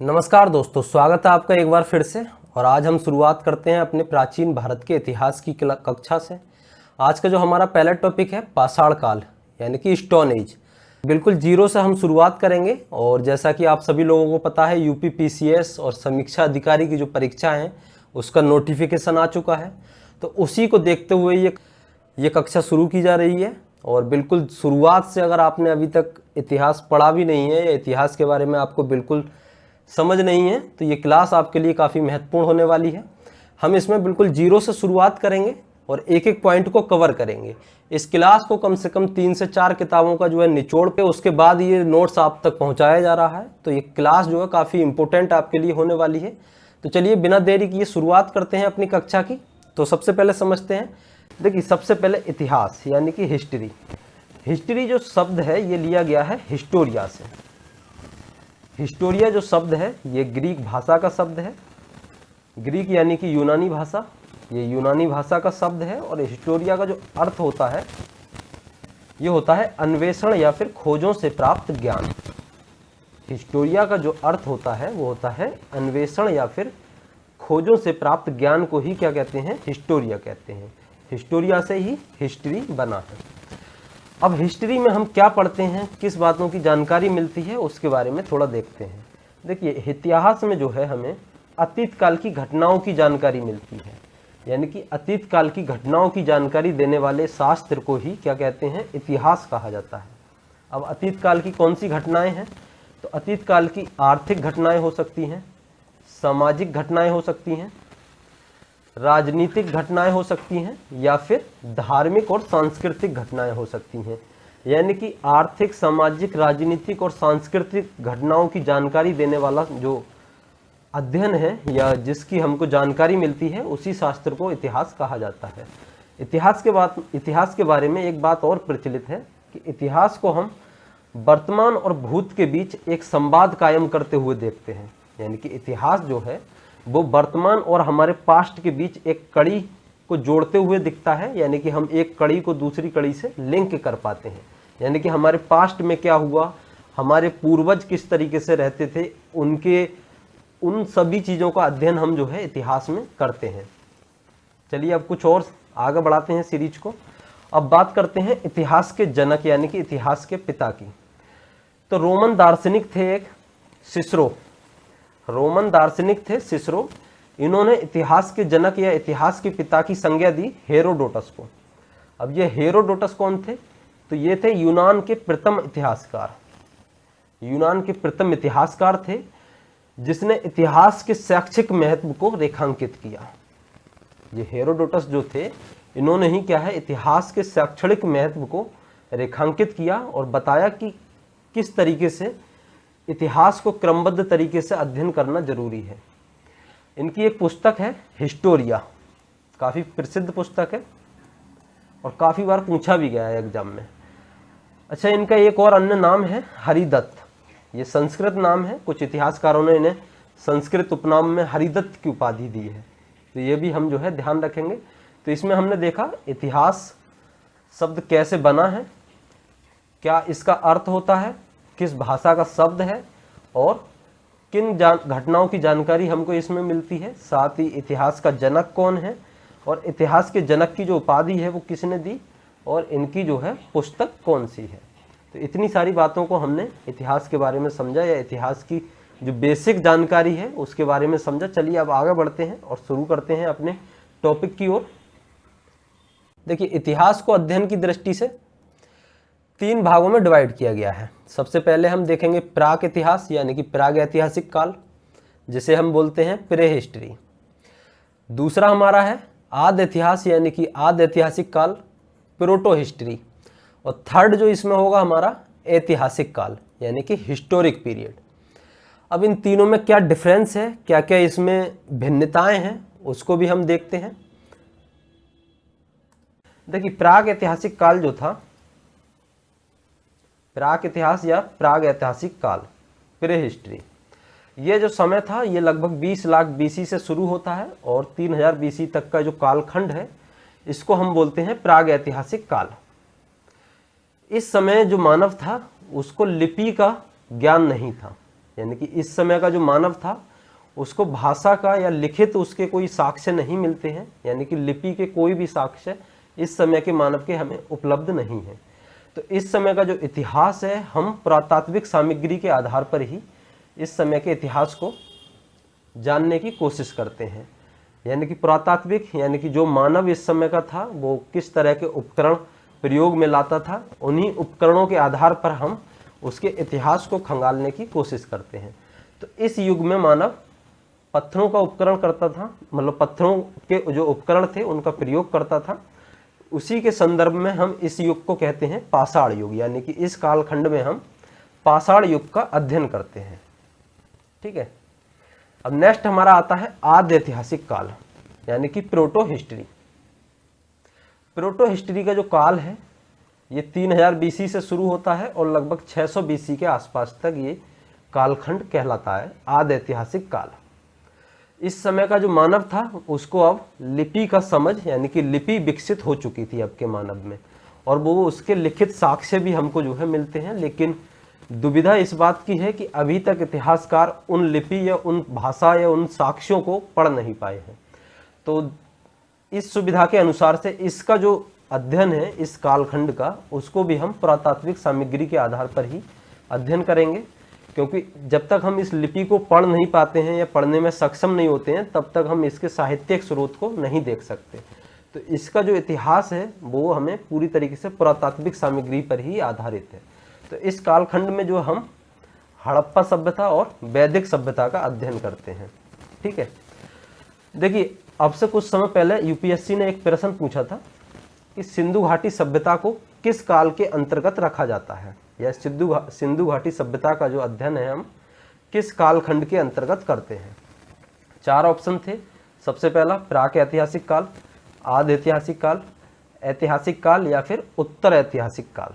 नमस्कार दोस्तों, स्वागत है आपका एक बार फिर से। और आज हम शुरुआत करते हैं अपने प्राचीन भारत के इतिहास की कक्षा से। आज का जो हमारा पहला टॉपिक है पाषाण काल यानी कि स्टोन एज। बिल्कुल जीरो से हम शुरुआत करेंगे। और जैसा कि आप सभी लोगों को पता है, यूपी पीसीएस और समीक्षा अधिकारी की जो परीक्षा है उसका नोटिफिकेशन आ चुका है। तो उसी को देखते हुए ये कक्षा शुरू की जा रही है। और बिल्कुल शुरुआत से अगर आपने अभी तक इतिहास पढ़ा भी नहीं है या इतिहास के बारे में आपको बिल्कुल समझ नहीं है तो ये क्लास आपके लिए काफ़ी महत्वपूर्ण होने वाली है। हम इसमें बिल्कुल जीरो से शुरुआत करेंगे और एक एक पॉइंट को कवर करेंगे। इस क्लास को कम से कम 3 से 4 किताबों का जो है निचोड़ पे उसके बाद ये नोट्स आप तक पहुंचाया जा रहा है। तो ये क्लास जो है काफ़ी इंपॉर्टेंट आपके लिए होने वाली है। तो चलिए बिना देरी किए शुरुआत करते हैं अपनी कक्षा की। तो सबसे पहले समझते हैं। देखिए, सबसे पहले इतिहास यानी कि हिस्ट्री। हिस्ट्री जो शब्द है ये लिया गया है हिस्टोरिया से। हिस्टोरिया जो शब्द है ये ग्रीक भाषा का शब्द है। ग्रीक यानी कि यूनानी भाषा, ये यूनानी भाषा का शब्द है। और हिस्टोरिया का जो अर्थ होता है ये होता है अन्वेषण या फिर खोजों से प्राप्त ज्ञान। हिस्टोरिया का जो अर्थ होता है वो होता है अन्वेषण या फिर खोजों से प्राप्त ज्ञान को ही क्या कहते हैं? हिस्टोरिया कहते हैं। हिस्टोरिया से ही हिस्ट्री बना है। अब हिस्ट्री में हम क्या पढ़ते हैं, किस बातों की जानकारी मिलती है, उसके बारे में थोड़ा देखते हैं। देखिए, इतिहास में जो है हमें अतीत काल की घटनाओं की जानकारी मिलती है। यानी कि अतीत काल की घटनाओं की जानकारी देने वाले शास्त्र को ही क्या कहते हैं? इतिहास कहा जाता है। अब अतीत काल की कौन सी घटनाएं हैं? तो अतीत काल की आर्थिक घटनाएं हो सकती हैं, सामाजिक घटनाएं हो सकती हैं, राजनीतिक घटनाएं हो सकती हैं, या फिर धार्मिक और सांस्कृतिक घटनाएं हो सकती हैं। यानी कि आर्थिक, सामाजिक, राजनीतिक और सांस्कृतिक घटनाओं की जानकारी देने वाला जो अध्ययन है या जिसकी हमको जानकारी मिलती है उसी शास्त्र को इतिहास कहा जाता है। इतिहास के बारे में एक बात और प्रचलित है कि इतिहास को हम वर्तमान और भूत के बीच एक संवाद कायम करते हुए देखते हैं। यानी कि इतिहास जो है वो वर्तमान और हमारे पास्ट के बीच एक कड़ी को जोड़ते हुए दिखता है। यानी कि हम एक कड़ी को दूसरी कड़ी से लिंक कर पाते हैं। यानी कि हमारे पास्ट में क्या हुआ, हमारे पूर्वज किस तरीके से रहते थे, उन सभी चीज़ों का अध्ययन हम जो है इतिहास में करते हैं। चलिए अब कुछ और आगे बढ़ाते हैं सीरीज को। अब बात करते हैं इतिहास के जनक यानी कि इतिहास के पिता की। तो रोमन दार्शनिक थे एक सिसरो। रोमन दार्शनिक थे सिसरो। इन्होंने इतिहास के जनक या इतिहास के पिता की संज्ञा दी हेरोडोटस को। अब ये हेरोडोटस कौन थे? तो ये थे यूनान के प्रथम इतिहासकार। यूनान के प्रथम इतिहासकार थे जिसने इतिहास के शैक्षिक महत्व को रेखांकित किया। ये हेरोडोटस जो थे इन्होंने ही क्या है, इतिहास के शैक्षणिक महत्व को रेखांकित किया और बताया कि किस तरीके से इतिहास को क्रमबद्ध तरीके से अध्ययन करना जरूरी है। इनकी एक पुस्तक है हिस्टोरिया, काफ़ी प्रसिद्ध पुस्तक है और काफ़ी बार पूछा भी गया है एग्जाम में। अच्छा, इनका एक और अन्य नाम है हरिदत्त। ये संस्कृत नाम है, कुछ इतिहासकारों ने इन्हें संस्कृत उपनाम में हरिदत्त की उपाधि दी है। तो ये भी हम जो है ध्यान रखेंगे। तो इसमें हमने देखा इतिहास शब्द कैसे बना है, क्या इसका अर्थ होता है, किस भाषा का शब्द है और किन घटनाओं की जानकारी हमको इसमें मिलती है। साथ ही इतिहास का जनक कौन है और इतिहास के जनक की जो उपाधि है वो किसने दी और इनकी जो है पुस्तक कौन सी है। तो इतनी सारी बातों को हमने इतिहास के बारे में समझा या इतिहास की जो बेसिक जानकारी है उसके बारे में समझा। चलिए अब आगे बढ़ते हैं और शुरू करते हैं अपने टॉपिक की ओर। देखिए, इतिहास को अध्ययन की दृष्टि से 3 भागों में डिवाइड किया गया है। सबसे पहले हम देखेंगे प्राक इतिहास यानी कि प्राग ऐतिहासिक काल, जिसे हम बोलते हैं प्रे हिस्ट्री। दूसरा हमारा है आद इतिहास यानी कि आद ऐतिहासिक काल, प्रोटो हिस्ट्री। और थर्ड जो इसमें होगा हमारा ऐतिहासिक काल यानी कि हिस्टोरिक पीरियड। अब इन तीनों में क्या डिफरेंस है, क्या क्या इसमें भिन्नताएं हैं, उसको भी हम देखते हैं। देखिए, प्राग ऐतिहासिक काल जो था, प्राक इतिहास या प्राग ऐतिहासिक काल, प्रे हिस्ट्री, ये जो समय था ये लगभग 20 लाख बीसी से शुरू होता है और 3000 बीसी तक का जो कालखंड है इसको हम बोलते हैं प्राग ऐतिहासिक काल। इस समय जो मानव था उसको लिपि का ज्ञान नहीं था। यानी कि इस समय का जो मानव था उसको भाषा का या लिखित उसके कोई साक्ष्य नहीं मिलते हैं, यानी कि लिपि के कोई भी साक्ष्य इस समय के मानव के हमें उपलब्ध नहीं है। तो इस समय का जो इतिहास है हम पुरातात्विक सामग्री के आधार पर ही इस समय के इतिहास को जानने की कोशिश करते हैं। यानी कि पुरातात्विक यानी कि जो मानव इस समय का था वो किस तरह के उपकरण प्रयोग में लाता था, उन्हीं उपकरणों के आधार पर हम उसके इतिहास को खंगालने की कोशिश करते हैं। तो इस युग में मानव पत्थरों का उपकरण करता था, मतलब पत्थरों के जो उपकरण थे उनका प्रयोग करता था। उसी के संदर्भ में हम इस युग को कहते हैं पाषाण युग, यानी कि इस कालखंड में हम पाषाण युग का अध्ययन करते हैं। ठीक है, अब नेक्स्ट हमारा आता है आद्य ऐतिहासिक काल, यानी कि प्रोटो हिस्ट्री। प्रोटो हिस्ट्री का जो काल है ये 3000 बीसी से शुरू होता है और लगभग 600 बीसी के आसपास तक ये कालखंड कहलाता है आद्य ऐतिहासिक काल। इस समय का जो मानव था उसको अब लिपि का समझ, यानी कि लिपि विकसित हो चुकी थी अब के मानव में, और वो उसके लिखित साक्ष्य भी हमको जो है मिलते हैं। लेकिन दुविधा इस बात की है कि अभी तक इतिहासकार उन लिपि या उन भाषा या उन साक्ष्यों को पढ़ नहीं पाए हैं। तो इस सुविधा के अनुसार से इसका जो अध्ययन है इस कालखंड का, उसको भी हम पुरातात्विक सामग्री के आधार पर ही अध्ययन करेंगे, क्योंकि जब तक हम इस लिपि को पढ़ नहीं पाते हैं या पढ़ने में सक्षम नहीं होते हैं तब तक हम इसके साहित्यिक स्रोत को नहीं देख सकते। तो इसका जो इतिहास है वो हमें पूरी तरीके से पुरातात्विक सामग्री पर ही आधारित है। तो इस कालखंड में जो हम हड़प्पा सभ्यता और वैदिक सभ्यता का अध्ययन करते हैं। ठीक है, देखिए अब से कुछ समय पहले यूपीएससी ने एक प्रश्न पूछा था कि सिंधु घाटी सभ्यता को किस काल के अंतर्गत रखा जाता है, या सिंधु घाटी सभ्यता का जो अध्ययन है हम किस कालखंड के अंतर्गत करते हैं। 4 ऑप्शन थे। सबसे पहला प्राक ऐतिहासिक काल, आद्य ऐतिहासिक काल या फिर उत्तर ऐतिहासिक काल।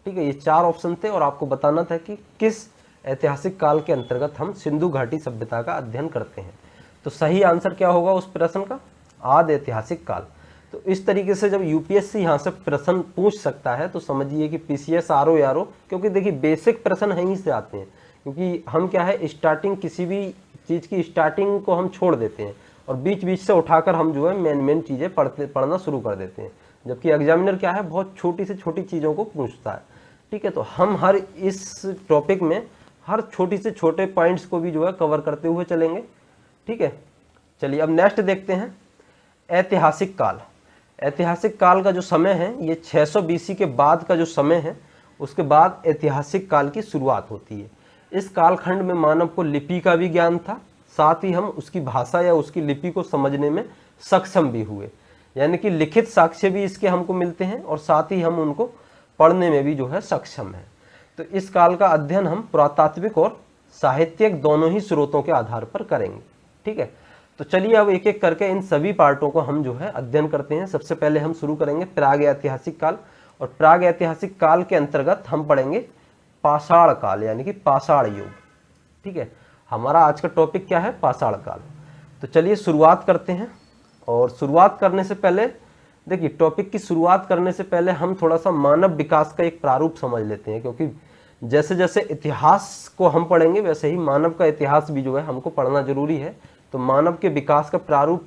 ठीक है, ये 4 ऑप्शन थे और आपको बताना था कि किस ऐतिहासिक काल के अंतर्गत हम सिंधु घाटी सभ्यता का अध्ययन करते हैं। तो सही आंसर क्या होगा उस प्रश्न का? आद्य ऐतिहासिक काल। तो इस तरीके से जब यूपीएससी यहाँ से प्रश्न पूछ सकता है तो समझिए कि पीसीएस आरओ यारो, क्योंकि देखिए बेसिक प्रश्न यहीं से आते हैं, क्योंकि हम क्या है स्टार्टिंग किसी भी चीज़ की स्टार्टिंग को हम छोड़ देते हैं और बीच बीच से उठाकर हम जो है मेन चीज़ें पढ़ना शुरू कर देते हैं, जबकि एग्जामिनर क्या है बहुत छोटी से छोटी चीज़ों को पूछता है। ठीक है, तो हम हर इस टॉपिक में हर छोटी से छोटे पॉइंट्स को भी जो है कवर करते हुए चलेंगे। ठीक है, चलिए अब नेक्स्ट देखते हैं ऐतिहासिक काल। ऐतिहासिक काल का जो समय है ये 600 बीसी के बाद का जो समय है उसके बाद ऐतिहासिक काल की शुरुआत होती है। इस कालखंड में मानव को लिपि का भी ज्ञान था, साथ ही हम उसकी भाषा या उसकी लिपि को समझने में सक्षम भी हुए, यानी कि लिखित साक्ष्य भी इसके हमको मिलते हैं और साथ ही हम उनको पढ़ने में भी जो है सक्षम हैं। तो इस काल का अध्ययन हम पुरातात्विक और साहित्यिक दोनों ही स्रोतों के आधार पर करेंगे। ठीक है, तो चलिए अब एक एक करके इन सभी पार्टों को हम जो है अध्ययन करते हैं। सबसे पहले हम शुरू करेंगे प्राग ऐतिहासिक काल, और प्राग ऐतिहासिक काल के अंतर्गत हम पढ़ेंगे पाषाण काल, यानी कि पाषाण युग। ठीक है, हमारा आज का टॉपिक क्या है? पाषाण काल। तो चलिए शुरुआत करते हैं, और शुरुआत करने से पहले देखिए टॉपिक की शुरुआत करने से पहले हम थोड़ा सा मानव विकास का एक प्रारूप समझ लेते हैं, क्योंकि जैसे जैसे इतिहास को हम पढ़ेंगे वैसे ही मानव का इतिहास भी जो है हमको पढ़ना जरूरी है। तो मानव के विकास का प्रारूप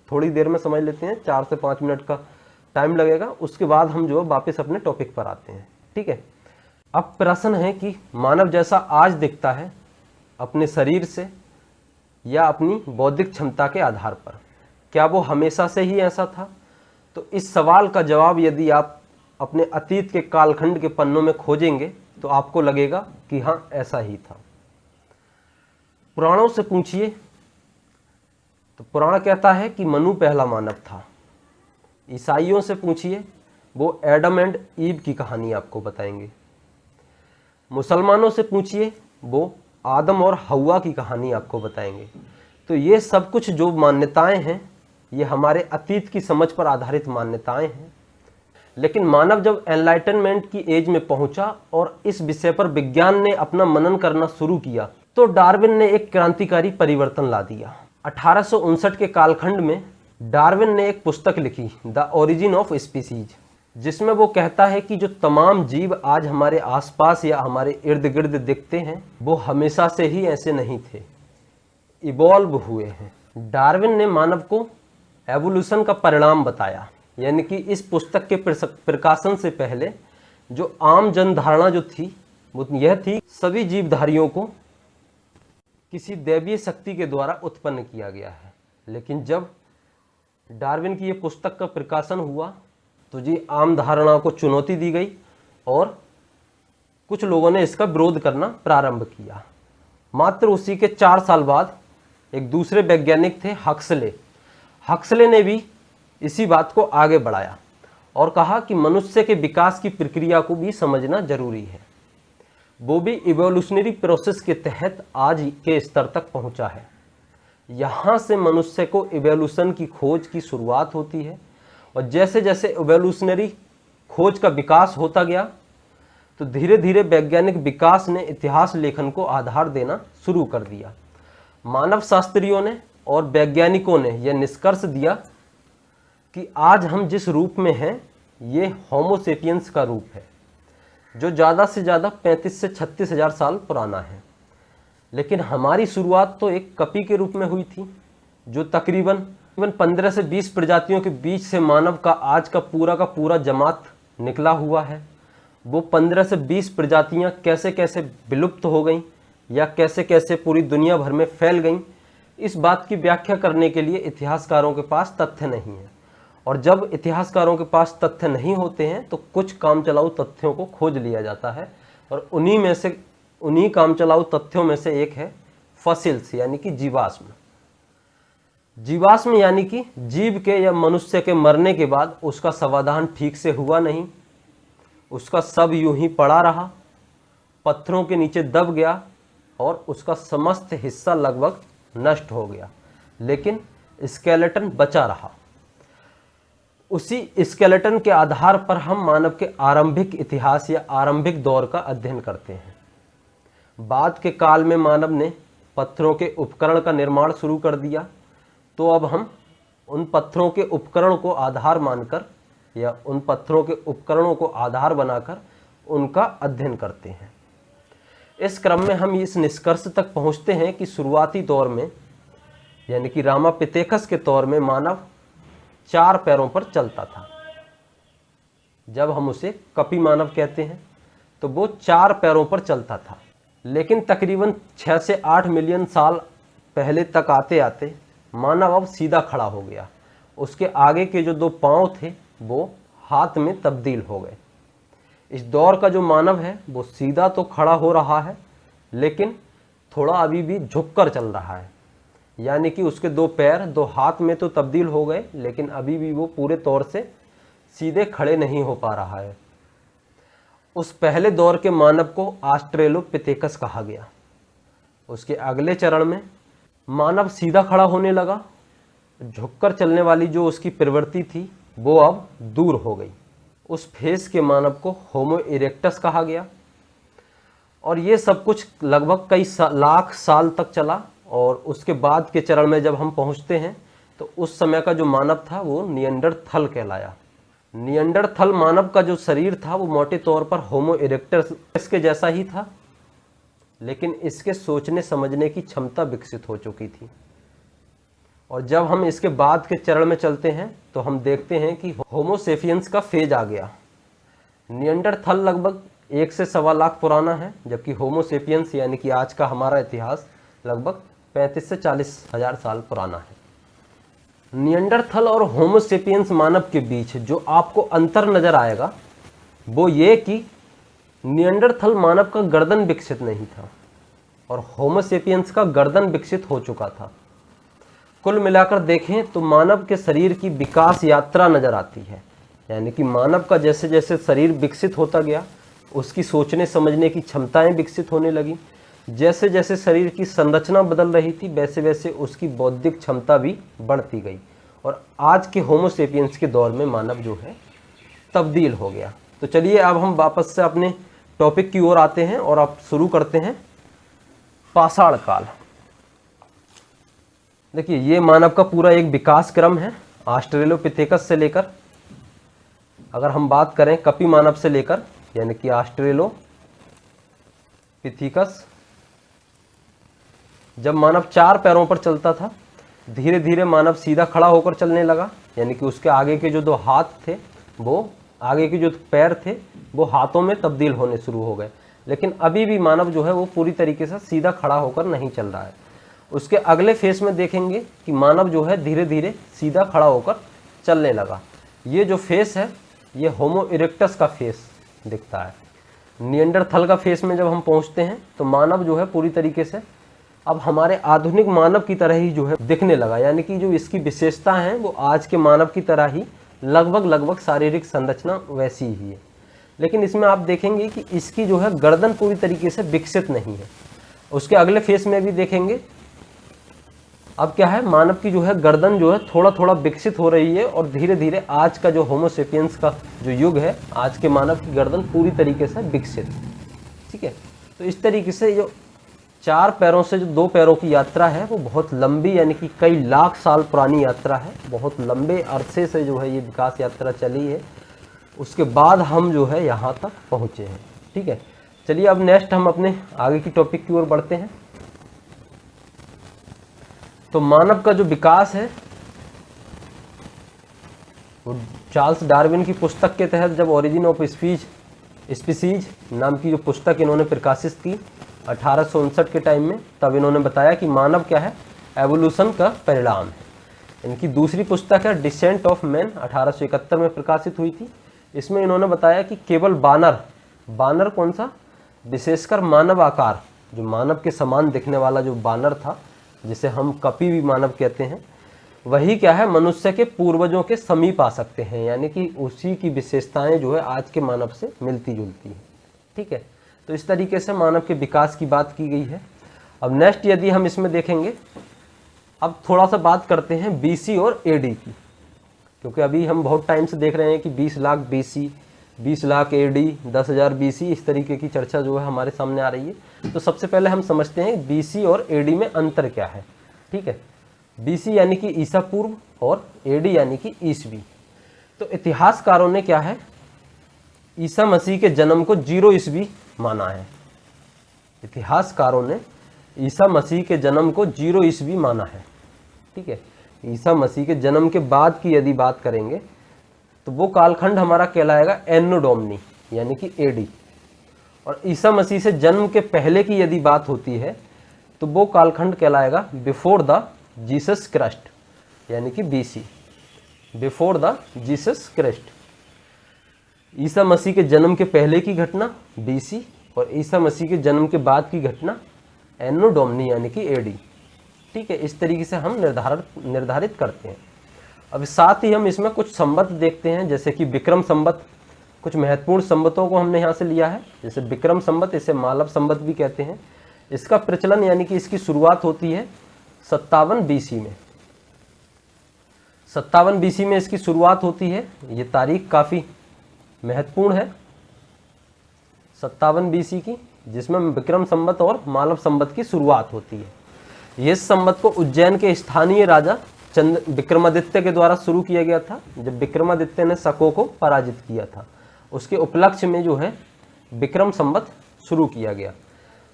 थोड़ी देर में समझ लेते हैं, 4 से 5 मिनट का टाइम लगेगा, उसके बाद हम जो है वापस अपने टॉपिक पर आते हैं। ठीक है, अब प्रश्न है कि मानव जैसा आज दिखता है अपने शरीर से या अपनी बौद्धिक क्षमता के आधार पर, क्या वो हमेशा से ही ऐसा था? तो इस सवाल का जवाब यदि आप अपने अतीत के कालखंड के पन्नों में खोजेंगे तो आपको लगेगा कि हाँ ऐसा ही था। पुराणों से पूछिए तो पुराण कहता है कि मनु पहला मानव था। ईसाइयों से पूछिए वो एडम एंड ईव की कहानी आपको बताएंगे। मुसलमानों से पूछिए वो आदम और हव्वा की कहानी आपको बताएंगे। तो ये सब कुछ जो मान्यताएं हैं ये हमारे अतीत की समझ पर आधारित मान्यताएं हैं। लेकिन मानव जब एनलाइटनमेंट की एज में पहुंचा और इस विषय पर विज्ञान ने अपना मनन करना शुरू किया तो डार्विन ने एक क्रांतिकारी परिवर्तन ला दिया। 1859 के कालखंड में डार्विन ने एक पुस्तक लिखी, द ओरिजिन ऑफ स्पीसीज, जिसमें वो कहता है कि जो तमाम जीव आज हमारे आसपास या हमारे इर्द गिर्द दिखते हैं वो हमेशा से ही ऐसे नहीं थे, इवॉल्व हुए हैं। डार्विन ने मानव को एवोल्यूशन का परिणाम बताया, यानी कि इस पुस्तक के प्रकाशन से पहले जो आम जन धारणा जो थी वो यह थी सभी जीवधारियों को किसी दैवीय शक्ति के द्वारा उत्पन्न किया गया है। लेकिन जब डार्विन की यह पुस्तक का प्रकाशन हुआ तो जी आम धारणा को चुनौती दी गई और कुछ लोगों ने इसका विरोध करना प्रारंभ किया। मात्र उसी के 4 साल बाद एक दूसरे वैज्ञानिक थे हक्सले ने भी इसी बात को आगे बढ़ाया और कहा कि मनुष्य के विकास की प्रक्रिया को भी समझना जरूरी है। वो भी इवोल्यूशनरी प्रोसेस के तहत आज के स्तर तक पहुंचा है। यहाँ से मनुष्य को इवोल्यूशन की खोज की शुरुआत होती है और जैसे जैसे इवोल्यूशनरी खोज का विकास होता गया तो धीरे धीरे वैज्ञानिक विकास ने इतिहास लेखन को आधार देना शुरू कर दिया। मानव शास्त्रियों ने और वैज्ञानिकों ने यह निष्कर्ष दिया कि आज हम जिस रूप में हैं ये होमो सेपियंस का रूप है, जो ज़्यादा से ज़्यादा 35 से 36 हज़ार साल पुराना है। लेकिन हमारी शुरुआत तो एक कपी के रूप में हुई थी, जो तकरीबन 15 से 20 प्रजातियों के बीच से मानव का आज का पूरा जमात निकला हुआ है। वो 15 से 20 प्रजातियां कैसे कैसे विलुप्त हो गईं या कैसे कैसे पूरी दुनिया भर में फैल गईं, इस बात की व्याख्या करने के लिए इतिहासकारों के पास तथ्य नहीं है। और जब इतिहासकारों के पास तथ्य नहीं होते हैं तो कुछ कामचलाऊ तथ्यों को खोज लिया जाता है और उन्हीं कामचलाऊ तथ्यों में से एक है फॉसिल्स, यानी कि जीवाश्म यानी कि जीव के या मनुष्य के मरने के बाद उसका समाधान ठीक से हुआ नहीं, उसका सब यूं ही पड़ा रहा, पत्थरों के नीचे दब गया और उसका समस्त हिस्सा लगभग नष्ट हो गया, लेकिन स्केलेटन बचा रहा। उसी स्केलेटन के आधार पर हम मानव के आरंभिक इतिहास या आरंभिक दौर का अध्ययन करते हैं। बाद के काल में मानव ने पत्थरों के उपकरण का निर्माण शुरू कर दिया, तो अब हम उन पत्थरों के उपकरण को आधार मानकर या उन पत्थरों के उपकरणों को आधार बनाकर उनका अध्ययन करते हैं। इस क्रम में हम इस निष्कर्ष तक पहुंचते हैं कि शुरुआती दौर में यानी कि रामापिथेकस के दौर में मानव 4 पैरों पर चलता था। जब हम उसे कपी मानव कहते हैं तो वो 4 पैरों पर चलता था, लेकिन तकरीबन 6 से 8 मिलियन साल पहले तक आते आते मानव अब सीधा खड़ा हो गया। उसके आगे के जो 2 पांव थे वो हाथ में तब्दील हो गए। इस दौर का जो मानव है वो सीधा तो खड़ा हो रहा है, लेकिन थोड़ा अभी भी झुककर चल रहा है, यानी कि उसके 2 पैर 2 हाथ में तो तब्दील हो गए, लेकिन अभी भी वो पूरे तौर से सीधे खड़े नहीं हो पा रहा है। उस पहले दौर के मानव को ऑस्ट्रेलोपिथेकस कहा गया। उसके अगले चरण में मानव सीधा खड़ा होने लगा, झुककर चलने वाली जो उसकी प्रवृत्ति थी वो अब दूर हो गई। उस फेज के मानव को होमो इरेक्टस कहा गया और ये सब कुछ लगभग कई लाख साल तक चला। और उसके बाद के चरण में जब हम पहुंचते हैं तो उस समय का जो मानव था वो निएंडरथल कहलाया। निएंडरथल मानव का जो शरीर था वो मोटे तौर पर होमो इरेक्टस के जैसा ही था, लेकिन इसके सोचने समझने की क्षमता विकसित हो चुकी थी। और जब हम इसके बाद के चरण में चलते हैं तो हम देखते हैं कि होमो सेपियंस का फेज आ गया। निएंडरथल लगभग 1 से 1.25 लाख पुराना है, जबकि होमो सेपियंस यानी कि आज का हमारा इतिहास लगभग 35 से 40 हज़ार साल पुराना है। निएंडरथल और होमो सेपियंस मानव के बीच जो आपको अंतर नजर आएगा वो ये कि निएंडरथल मानव का गर्दन विकसित नहीं था और होमो सेपियंस का गर्दन विकसित हो चुका था। कुल मिलाकर देखें तो मानव के शरीर की विकास यात्रा नजर आती है, यानी कि मानव का जैसे जैसे शरीर विकसित होता गया उसकी सोचने समझने की क्षमताएं विकसित होने लगी। जैसे जैसे शरीर की संरचना बदल रही थी वैसे वैसे उसकी बौद्धिक क्षमता भी बढ़ती गई और आज के होमो सेपियंस के दौर में मानव जो है तब्दील हो गया। तो चलिए अब हम वापस से अपने टॉपिक की ओर आते हैं और अब शुरू करते हैं पाषाण काल। देखिए ये मानव का पूरा एक विकास क्रम है, ऑस्ट्रेलोपिथेकस से लेकर अगर हम बात करें कपी मानव से लेकर यानी कि ऑस्ट्रेलोपिथेकस, जब मानव 4 पैरों पर चलता था, धीरे धीरे मानव सीधा खड़ा होकर चलने लगा, यानी कि उसके आगे के जो 2 हाथ थे, वो आगे के जो पैर थे वो हाथों में तब्दील होने शुरू हो गए। लेकिन अभी भी मानव जो है वो पूरी तरीके से सीधा खड़ा होकर नहीं चल रहा है। उसके अगले फेस में देखेंगे कि मानव जो है धीरे धीरे सीधा खड़ा होकर चलने लगा। ये जो फेस है ये होमो इरेक्टस का फेस दिखता है। निएंडरथल का फेस में जब हम पहुंचते हैं तो मानव जो है पूरी तरीके से अब हमारे आधुनिक मानव की तरह ही जो है दिखने लगा, यानी कि जो इसकी विशेषता है वो आज के मानव की तरह ही लगभग शारीरिक संरचना वैसी ही है। लेकिन इसमें आप देखेंगे कि इसकी जो है गर्दन पूरी तरीके से विकसित नहीं है। उसके अगले फेस में भी देखेंगे अब क्या है, मानव की जो है गर्दन जो है थोड़ा थोड़ा विकसित हो रही है और धीरे धीरे आज का जो होमोसेपियंस का जो युग है, आज के मानव की गर्दन पूरी तरीके से विकसित, ठीक है। तो इस तरीके से जो 4 पैरों से जो 2 पैरों की यात्रा है वो बहुत लंबी, यानी कि कई लाख साल पुरानी यात्रा है। बहुत लंबे अरसे से जो है ये विकास यात्रा चली है, उसके बाद हम जो है यहाँ तक पहुँचे हैं, ठीक है। चलिए अब नेक्स्ट हम अपने आगे की टॉपिक की ओर बढ़ते हैं। तो मानव का जो विकास है वो चार्ल्स डार्विन की पुस्तक के तहत जब ओरिजिन ऑफ स्पीसीज नाम की जो पुस्तक इन्होंने प्रकाशित की 1859 के टाइम में, तब इन्होंने बताया कि मानव क्या है, एवोल्यूशन का परिणाम है। इनकी दूसरी पुस्तक है डिसेंट ऑफ मैन 1871 में प्रकाशित हुई थी। इसमें इन्होंने बताया कि केवल बानर कौन सा, विशेषकर मानव आकार, जो मानव के समान दिखने वाला जो बानर था जिसे हम कपी भी मानव कहते हैं, वही क्या है मनुष्य के पूर्वजों के समीप आ सकते हैं, यानी कि उसी की विशेषताएं जो है आज के मानव से मिलती जुलती हैं, ठीक है। तो इस तरीके से मानव के विकास की बात की गई है। अब नेक्स्ट यदि हम इसमें देखेंगे, अब थोड़ा सा बात करते हैं बीसी और एडी की, क्योंकि अभी हम बहुत टाइम से देख रहे हैं कि 20 lakh BC, 20 lakh AD, 10,000 BC, इस तरीके की चर्चा जो है हमारे सामने आ रही है। तो सबसे पहले हम समझते हैं बीसी और एडी में अंतर क्या है, ठीक है। बीसी यानी कि ईसा पूर्व और एडी यानी कि ईसवी। तो इतिहासकारों ने क्या है, ईसा मसीह के जन्म को 0 ईसवी माना है। इतिहासकारों ने ईसा मसीह के जन्म को 0 ईसवी माना है, ठीक है। ईसा मसीह के जन्म के बाद की यदि बात करेंगे तो वो कालखंड हमारा कहलाएगा एन्नो डोमिनी यानी कि एडी। और ईसा मसीह से जन्म के पहले की यदि बात होती है तो वो कालखंड कहलाएगा बिफोर द जीसस क्राइस्ट यानी कि BC, before the Jesus Christ. ईसा मसीह के जन्म के पहले की घटना बीसी और ईसा मसीह के जन्म के बाद की घटना एन्नो डोमिनी यानी कि एडी, ठीक है। इस तरीके से हम निर्धारित करते हैं। अब साथ ही हम इसमें कुछ संवत देखते हैं, जैसे कि विक्रम संवत। कुछ महत्वपूर्ण संवतों को हमने यहाँ से लिया है, जैसे विक्रम संवत, इसे मालव संवत भी कहते हैं। इसका प्रचलन यानी कि इसकी शुरुआत होती है 57 बीसी में। 57 बीसी में इसकी शुरुआत होती है। ये तारीख काफ़ी महत्वपूर्ण है 57 बीसी की, जिसमें विक्रम संवत और मालव संवत की शुरुआत होती है। ये संवत को उज्जैन के स्थानीय राजा विक्रमादित्य के द्वारा शुरू किया गया था, जब विक्रमादित्य ने शकों को पराजित किया था। उसके उपलक्ष्य में जो है विक्रम संवत शुरू किया गया।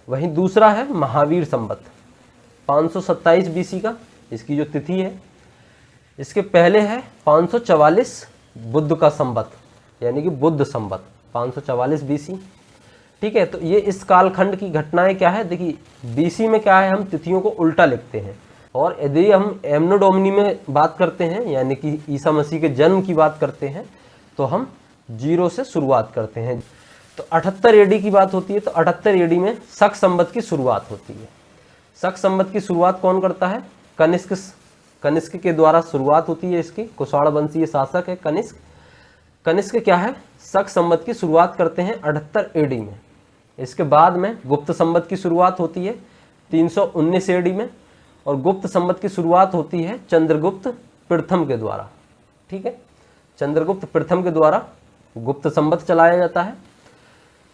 वहीं दूसरा है महावीर संवत 527 बीसी का, इसकी जो तिथि है। इसके पहले है 544 बुद्ध का संवत यानी कि बुद्ध संवत 544 बीसी, ठीक है। तो ये इस कालखंड की घटनाएं क्या है, देखिए बीसी में क्या है, हम तिथियों को उल्टा लिखते हैं। और यदि हम एन्नो डोमिनी में बात करते हैं यानी कि ईसा मसीह के जन्म की बात करते हैं तो हम 0 से शुरुआत करते हैं। तो 78 एडी की बात होती है, तो 78 एडी में शक संवत की शुरुआत होती है। शक संवत की शुरुआत कौन करता है, कनिष्क के द्वारा शुरुआत होती है। इसकी कुषाण वंशीय शासक है कनिष्क। कनिष्क क्या है, शक संवत की शुरुआत करते हैं 78 एडी में। इसके बाद में गुप्त संवत की शुरुआत होती है 319 एडी में, और गुप्त संवत की शुरुआत होती है चंद्रगुप्त प्रथम के द्वारा, ठीक है। चंद्रगुप्त प्रथम के द्वारा गुप्त संवत चलाया जाता है।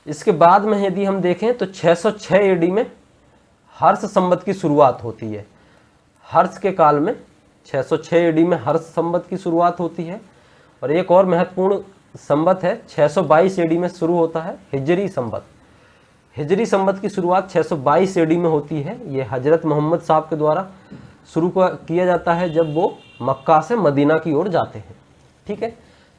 इसके बाद में यदि हम देखें तो 606 एडी में हर्ष संवत की शुरुआत होती है। हर्ष के काल में 606 एडी में हर्ष संवत की शुरुआत होती है। और एक और महत्वपूर्ण संवत है 622 एडी में शुरू होता है हिजरी संवत। हिजरी संवत की शुरुआत 622 एडी में होती है। ये हजरत मोहम्मद साहब के द्वारा शुरू किया जाता है जब वो मक्का से मदीना की ओर जाते हैं। ठीक है,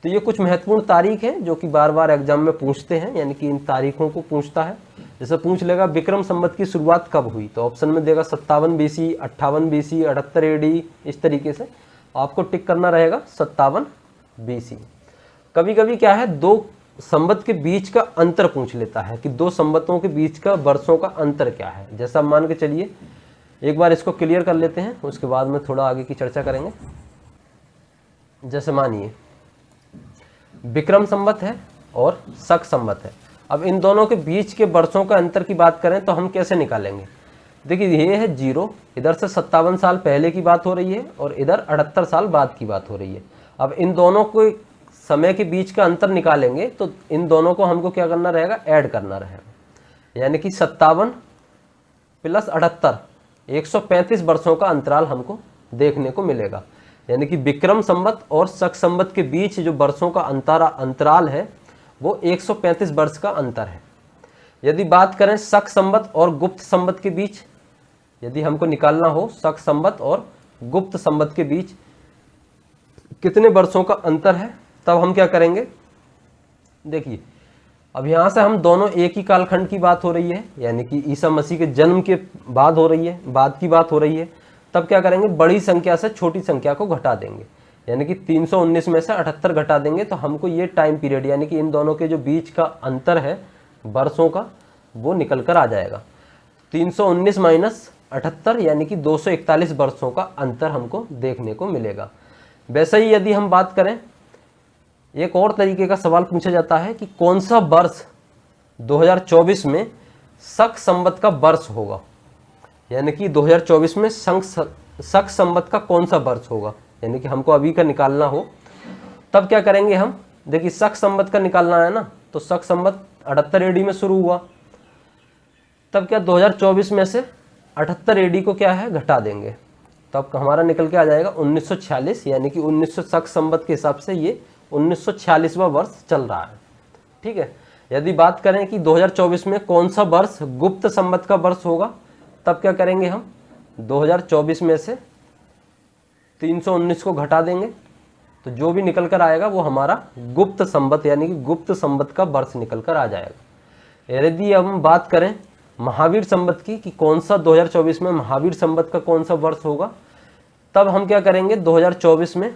तो ये कुछ महत्वपूर्ण तारीख है जो कि बार बार एग्जाम में पूछते हैं, यानी कि इन तारीखों को पूछता है। जैसे पूछ लेगा विक्रम संवत की शुरुआत कब हुई, तो ऑप्शन में देगा 57 BC, 58 BC, 78 एडी, इस तरीके से आपको टिक करना रहेगा 57 BC। कभी कभी क्या है, दो संवत के बीच का अंतर पूछ लेता है कि दो संवतों के बीच का वर्षों का अंतर क्या है। जैसा मान के चलिए, एक बार इसको क्लियर कर लेते हैं, उसके बाद में थोड़ा आगे की चर्चा करेंगे। जैसे मानिए विक्रम संवत है और शक संवत है। अब इन दोनों के बीच के वर्षों का अंतर की बात करें तो हम कैसे निकालेंगे। देखिए ये है 0, इधर से 57 साल पहले की बात हो रही है और इधर 78 साल बाद की बात हो रही है। अब इन दोनों को समय के बीच का अंतर निकालेंगे तो इन दोनों को हमको क्या करना रहेगा, ऐड करना रहेगा। यानी कि 57 + 78, 135 वर्षों का अंतराल हमको देखने को मिलेगा। यानी कि विक्रम संवत और शक संवत के बीच जो वर्षों का अंतराल है वो 135 वर्ष का अंतर है। यदि बात करें शक संवत और गुप्त संवत के बीच, यदि हमको निकालना हो शक संवत और गुप्त संवत के बीच कितने वर्षों का अंतर है, तब हम क्या करेंगे। देखिए अब यहाँ से हम दोनों एक ही कालखंड की बात हो रही है, यानी कि ईसा मसीह के जन्म के बाद हो रही है, बाद की बात हो रही है। तब क्या करेंगे, बड़ी संख्या से छोटी संख्या को घटा देंगे। यानी कि 319 में से 78 घटा देंगे तो हमको ये टाइम पीरियड, यानी कि इन दोनों के जो बीच का अंतर है वर्षों का, वो निकल कर आ जाएगा। 319 - 78 यानी कि 241 वर्षों का अंतर हमको देखने को मिलेगा। वैसे ही यदि हम बात करें, एक और तरीके का सवाल पूछा जाता है कि कौन सा वर्ष 2024 में शक संवत का वर्ष होगा। यानी कि 2024 में शक संवत का कौन सा वर्ष होगा, यानी कि हमको अभी का निकालना हो, तब क्या करेंगे हम। देखिए शक संवत का निकालना है ना, तो शक संवत 78 एडी में शुरू हुआ, तब क्या 2024 में से 78 एडी को क्या है घटा देंगे, तब हमारा निकल के आ जाएगा 1946। यानी कि 1900 शक संवत के हिसाब से ये 1946वां वर्ष चल रहा है। ठीक है, यदि बात करें कि 2024 में कौन सा वर्ष गुप्त संवत का वर्ष होगा, तब क्या करेंगे हम 2024 में से 319 को घटा देंगे, तो जो भी निकल कर आएगा वो हमारा गुप्त संवत, यानी कि गुप्त संवत का वर्ष निकल कर आ जाएगा। यदि हम बात करें महावीर संवत की कि कौन सा 2024 में महावीर संवत का कौन सा वर्ष होगा, तब हम क्या करेंगे 2024 में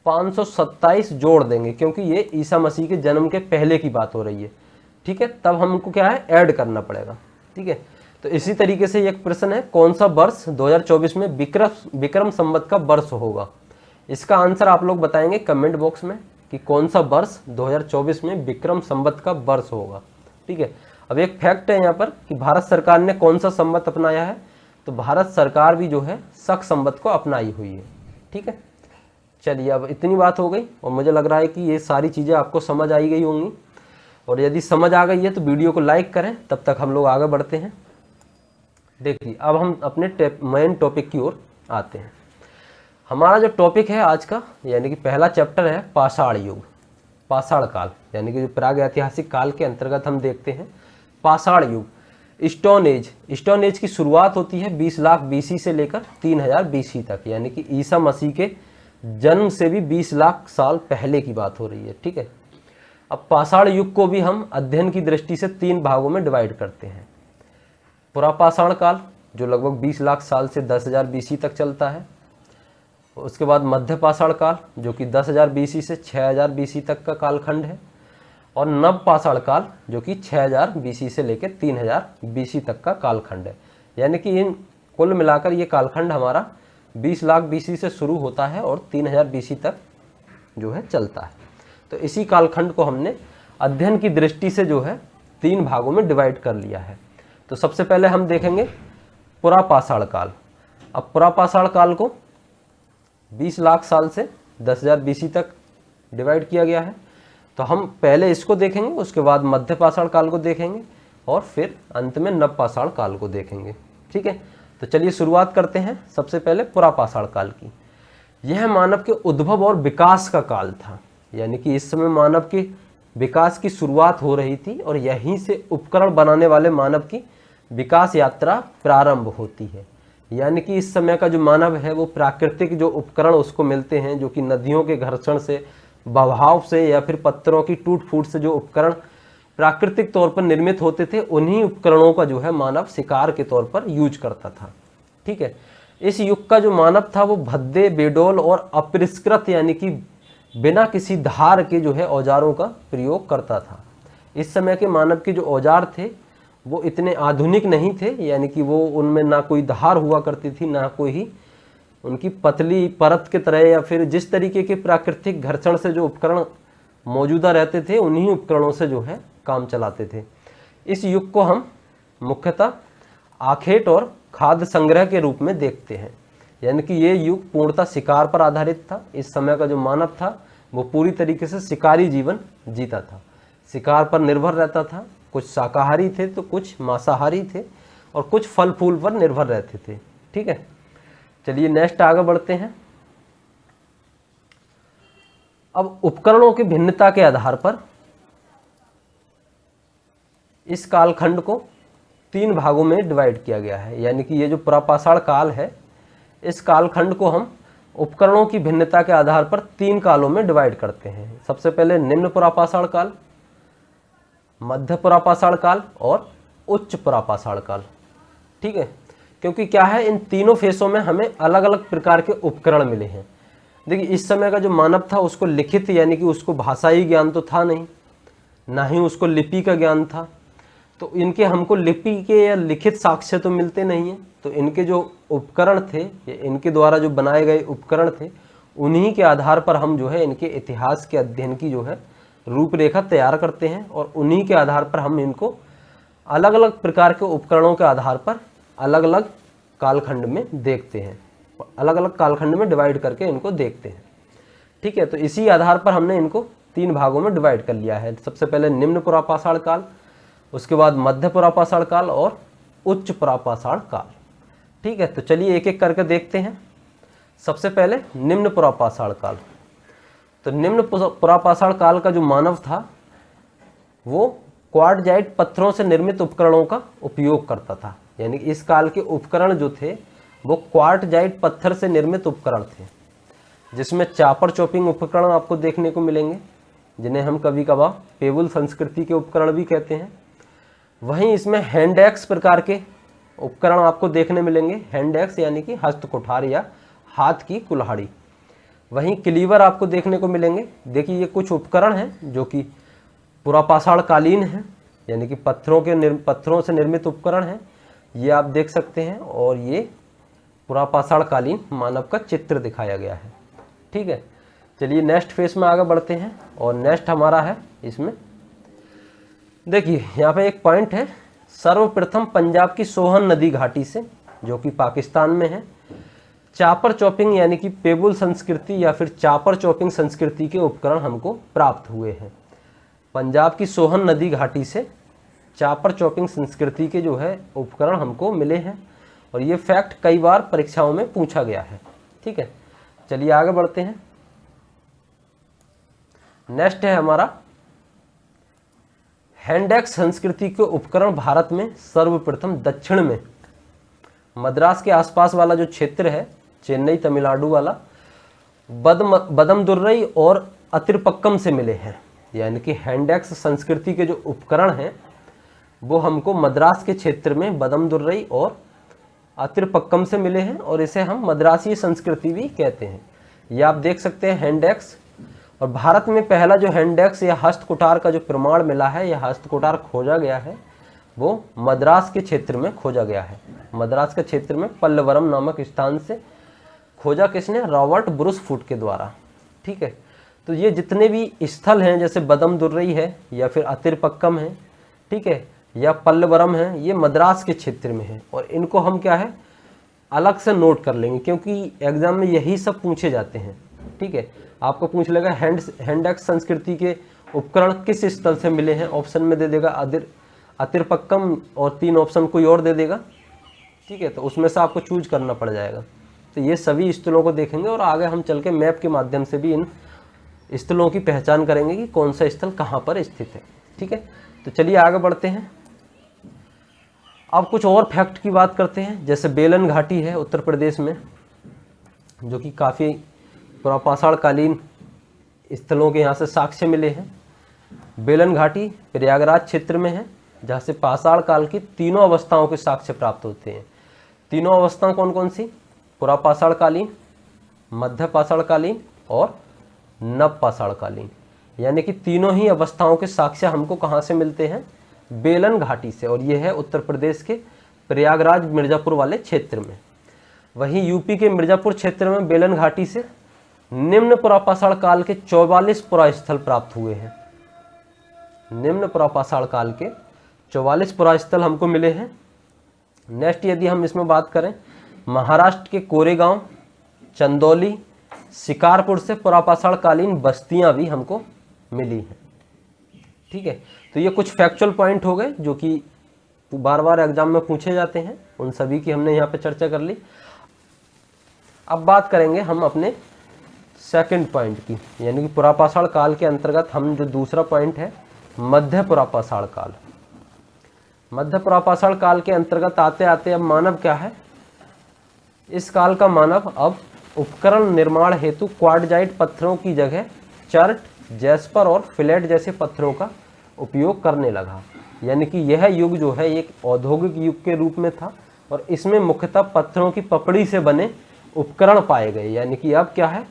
527 जोड़ देंगे, क्योंकि ये ईसा मसीह के जन्म के पहले की बात हो रही है। ठीक है, तब हमको क्या है ऐड करना पड़ेगा। ठीक है, तो इसी तरीके से एक प्रश्न है, कौन सा वर्ष 2024 में विक्रम संवत का वर्ष होगा। इसका आंसर आप लोग बताएंगे कमेंट बॉक्स में कि कौन सा वर्ष 2024 में विक्रम संवत का वर्ष होगा। ठीक है, अब एक फैक्ट है यहाँ पर कि भारत सरकार ने कौन सा संवत अपनाया है, तो भारत सरकार भी जो है शक संवत को अपनाई हुई है। ठीक है, चलिए अब इतनी बात हो गई और मुझे लग रहा है कि ये सारी चीज़ें आपको समझ आई गई होंगी, और यदि समझ आ गई है तो वीडियो को लाइक करें। तब तक हम लोग आगे बढ़ते हैं। देखिए अब हम अपने मेन टॉपिक की ओर आते हैं। हमारा जो टॉपिक है आज का, यानी कि पहला चैप्टर है पाषाण युग, पाषाण काल, यानी कि जो प्राग ऐतिहासिक काल के अंतर्गत हम देखते हैं पाषाण युग। स्टोन एज, स्टोन एज की शुरुआत होती है 20 लाख BC से लेकर 3000 BC तक, यानी कि ईसा मसीह के जन्म से भी 20 लाख साल पहले की बात हो रही है। ठीक है, अब पाषाण युग को भी हम अध्ययन की दृष्टि से 3 भागों में डिवाइड करते हैं। पुरापाषाण काल जो लगभग 20 लाख साल से 10,000 BC तक चलता है, उसके बाद मध्य पाषाण काल जो कि 10,000 BC से 6,000 BC तक का कालखंड है, और नव पाषाण काल जो कि 6,000 BC से लेकर 3,000 BC तक का कालखंड है। यानी कि इन कुल मिलाकर ये कालखंड हमारा 20 लाख BC से शुरू होता है और 3000 BC तक जो है चलता है। तो इसी कालखंड को हमने अध्ययन की दृष्टि से जो है 3 भागों में डिवाइड कर लिया है। तो सबसे पहले हम देखेंगे पुरापाषाण काल। अब पुरापाषाण काल को 20 लाख साल से 10,000 BC तक डिवाइड किया गया है। तो हम पहले इसको देखेंगे, उसके बाद मध्य पाषाण काल को देखेंगे और फिर अंत में नव पाषाण काल को देखेंगे। ठीक है, तो चलिए शुरुआत करते हैं सबसे पहले पुरापाषाण काल की। यह मानव के उद्भव और विकास का काल था। यानी कि इस समय मानव के विकास की शुरुआत हो रही थी और यहीं से उपकरण बनाने वाले मानव की विकास यात्रा प्रारंभ होती है। यानी कि इस समय का जो मानव है वो प्राकृतिक जो उपकरण उसको मिलते हैं, जो कि नदियों के घर्षण से, बहाव से या फिर पत्थरों की टूट फूट से जो उपकरण प्राकृतिक तौर पर निर्मित होते थे, उन्हीं उपकरणों का जो है मानव शिकार के तौर पर यूज करता था। ठीक है, इस युग का जो मानव था वो भद्दे, बेडौल और अपरिष्कृत यानी कि बिना किसी धार के जो है औजारों का प्रयोग करता था। इस समय के मानव के जो औजार थे वो इतने आधुनिक नहीं थे, यानी कि वो उनमें ना कोई धार हुआ करती थी, ना कोई ही उनकी पतली परत के तरह या फिर जिस तरीके के प्राकृतिक घर्षण से जो उपकरण मौजूदा रहते थे उन्हीं उपकरणों से जो है काम चलाते थे। इस युग को हम मुख्यतः आखेट और खाद्य संग्रह के रूप में देखते हैं, यानी कि ये युग पूर्णतः शिकार पर आधारित था। इस समय का जो मानव था वो पूरी तरीके से शिकारी जीवन जीता था, शिकार पर निर्भर रहता था। कुछ शाकाहारी थे तो कुछ मांसाहारी थे और कुछ फल फूल पर निर्भर रहते थे। ठीक है, चलिए नेक्स्ट आगे बढ़ते हैं। अब उपकरणों की भिन्नता के आधार पर इस कालखंड को 3 भागों में डिवाइड किया गया है, यानी कि ये जो पुरापाषाण काल है इस कालखंड को हम उपकरणों की भिन्नता के आधार पर 3 कालों में डिवाइड करते हैं। सबसे पहले निम्न पुरापाषाण काल, मध्य पुरापाषाण काल और उच्च पुरापाषाण काल। ठीक है, क्योंकि क्या है इन तीनों फेसों में हमें अलग अलग प्रकार के उपकरण मिले हैं। देखिए इस समय का जो मानव था उसको लिखित यानी कि उसको भाषाई ज्ञान तो था नहीं, ना ही उसको लिपि का ज्ञान था, तो इनके हमको लिपि के या लिखित साक्ष्य तो मिलते नहीं हैं। तो इनके जो उपकरण थे या इनके द्वारा जो बनाए गए उपकरण थे उन्हीं के आधार पर हम जो है इनके इतिहास के अध्ययन की जो है रूपरेखा तैयार करते हैं और उन्हीं के आधार पर हम इनको अलग अलग प्रकार के उपकरणों के आधार पर अलग अलग कालखंड में देखते हैं, अलग अलग कालखंड में डिवाइड करके इनको देखते हैं। ठीक है, तो इसी आधार पर हमने इनको 3 भागों में डिवाइड कर लिया है। सबसे पहले निम्न पुरापाषाण काल, उसके बाद मध्य पुरापाषाण काल और उच्च पुरापाषाण काल। ठीक है, तो चलिए एक एक करके देखते हैं। सबसे पहले निम्न पुरापाषाण काल। तो निम्न पुरापाषाण काल का जो मानव था वो क्वार्टजाइट पत्थरों से निर्मित उपकरणों का उपयोग करता था, यानी कि इस काल के उपकरण जो थे वो क्वार्टजाइट पत्थर से निर्मित उपकरण थे, जिसमें चापर चॉपिंग उपकरण आपको देखने को मिलेंगे, जिन्हें हम कभी कभार पेबुल संस्कृति के उपकरण भी कहते हैं। वहीं इसमें हैंड एक्स प्रकार के उपकरण आपको देखने मिलेंगे, हैंड एक्स यानी कि हस्त कुठार या हाथ की कुल्हाड़ी। वहीं क्लीवर आपको देखने को मिलेंगे। देखिए ये कुछ उपकरण हैं जो कि पुरापाषाण कालीन हैं, यानी कि पत्थरों से निर्मित उपकरण हैं, ये आप देख सकते हैं, और ये पुरापाषाण कालीन मानव का चित्र दिखाया गया है। ठीक है, चलिए नेक्स्ट फेज में आगे बढ़ते हैं और नेक्स्ट हमारा है इसमें देखिए यहाँ पे एक पॉइंट है, सर्वप्रथम पंजाब की सोहन नदी घाटी से जो कि पाकिस्तान में है चापर चॉपिंग यानी कि पेबुल संस्कृति या फिर चापर चॉपिंग संस्कृति के उपकरण हमको प्राप्त हुए हैं। पंजाब की सोहन नदी घाटी से चापर चॉपिंग संस्कृति के जो है उपकरण हमको मिले हैं और ये फैक्ट कई बार परीक्षाओं में पूछा गया है। ठीक है, चलिए आगे बढ़ते हैं। नेक्स्ट है हमारा हैंडेक्स संस्कृति के उपकरण भारत में सर्वप्रथम दक्षिण में मद्रास के आसपास वाला जो क्षेत्र है, चेन्नई तमिलनाडु वाला, बदमदुर्रई और अतिरपक्कम से मिले हैं। यानी कि हैंडेक्स संस्कृति के जो उपकरण हैं वो हमको मद्रास के क्षेत्र में बदमदुर्रई और अतिरपक्कम से मिले हैं और इसे हम मद्रासी संस्कृति भी कहते हैं। ये आप देख सकते हैं हैंडेक्स। और भारत में पहला जो हैंडेक्स या हस्तकुटार का जो प्रमाण मिला है या हस्तकुटार खोजा गया है वो मद्रास के क्षेत्र में खोजा गया है। मद्रास के क्षेत्र में पल्लवरम नामक स्थान से खोजा किसने? रॉबर्ट ब्रूस फुट के द्वारा। ठीक है, तो ये जितने भी स्थल हैं जैसे बदमदुर्रई है या फिर अतिरपक्कम है, ठीक है, या पल्लवरम है, ये मद्रास के क्षेत्र में है और इनको हम क्या है अलग से नोट कर लेंगे क्योंकि एग्जाम में यही सब पूछे जाते हैं। ठीक है, आपको पूछ लेगा हैंडेक्स संस्कृति के उपकरण किस स्थल से मिले हैं, ऑप्शन में दे देगा अतिरपक्कम और 3 ऑप्शन कोई और दे देगा। ठीक है, तो उसमें से आपको चूज करना पड़ जाएगा। तो ये सभी स्थलों को देखेंगे और आगे हम चल के मैप के माध्यम से भी इन स्थलों की पहचान करेंगे कि कौन सा स्थल कहाँ पर स्थित है। ठीक है, तो चलिए आगे बढ़ते हैं। अब कुछ और फैक्ट की बात करते हैं। जैसे बेलन घाटी है उत्तर प्रदेश में, जो कि काफ़ी पुरापाषाण कालीन स्थलों के यहाँ से साक्ष्य मिले हैं। बेलन घाटी प्रयागराज क्षेत्र में है, जहाँ से पाषाण काल की तीनों अवस्थाओं के साक्ष्य प्राप्त होते हैं। तीनों अवस्थाएं कौन कौन सी? पुरापाषाण कालीन, मध्य पाषाण कालीन और नव पाषाण कालीन। यानी कि तीनों ही अवस्थाओं के साक्ष्य हमको कहाँ से मिलते हैं? बेलन घाटी से, और यह है उत्तर प्रदेश के प्रयागराज मिर्ज़ापुर वाले क्षेत्र में। वहीं यूपी के मिर्ज़ापुर क्षेत्र में बेलन घाटी से निम्न पुरापाषाण काल के 44 पुरास्थल प्राप्त हुए हैं। निम्न पुरापाषाण काल के 44 पुरास्थल हमको मिले हैं। नेक्स्ट यदि हम इसमें बात करें, महाराष्ट्र के कोरेगांव, चंदौली, शिकारपुर से पुरापाषाण कालीन बस्तियां भी हमको मिली हैं। ठीक है, तो ये कुछ फैक्चुअल पॉइंट हो गए जो कि बार बार एग्जाम में पूछे जाते हैं, उन सभी की हमने यहाँ पे चर्चा कर ली। अब बात करेंगे हम अपने सेकंड पॉइंट की, यानी कि पुरापाषाण काल के अंतर्गत हम जो दूसरा पॉइंट है मध्य पुरापाषाण काल। मध्य पुरापाषाण काल के अंतर्गत आते आते अब मानव क्या है? इस काल का मानव अब उपकरण निर्माण हेतु क्वार्टजाइट पत्थरों की जगह चर्ट, जैस्पर और फिलेट जैसे पत्थरों का उपयोग करने लगा। यानी कि यह युग जो है एक औद्योगिक युग के रूप में था, और इसमें मुख्यतः पत्थरों की पपड़ी से बने उपकरण पाए गए। यानी कि अब क्या है,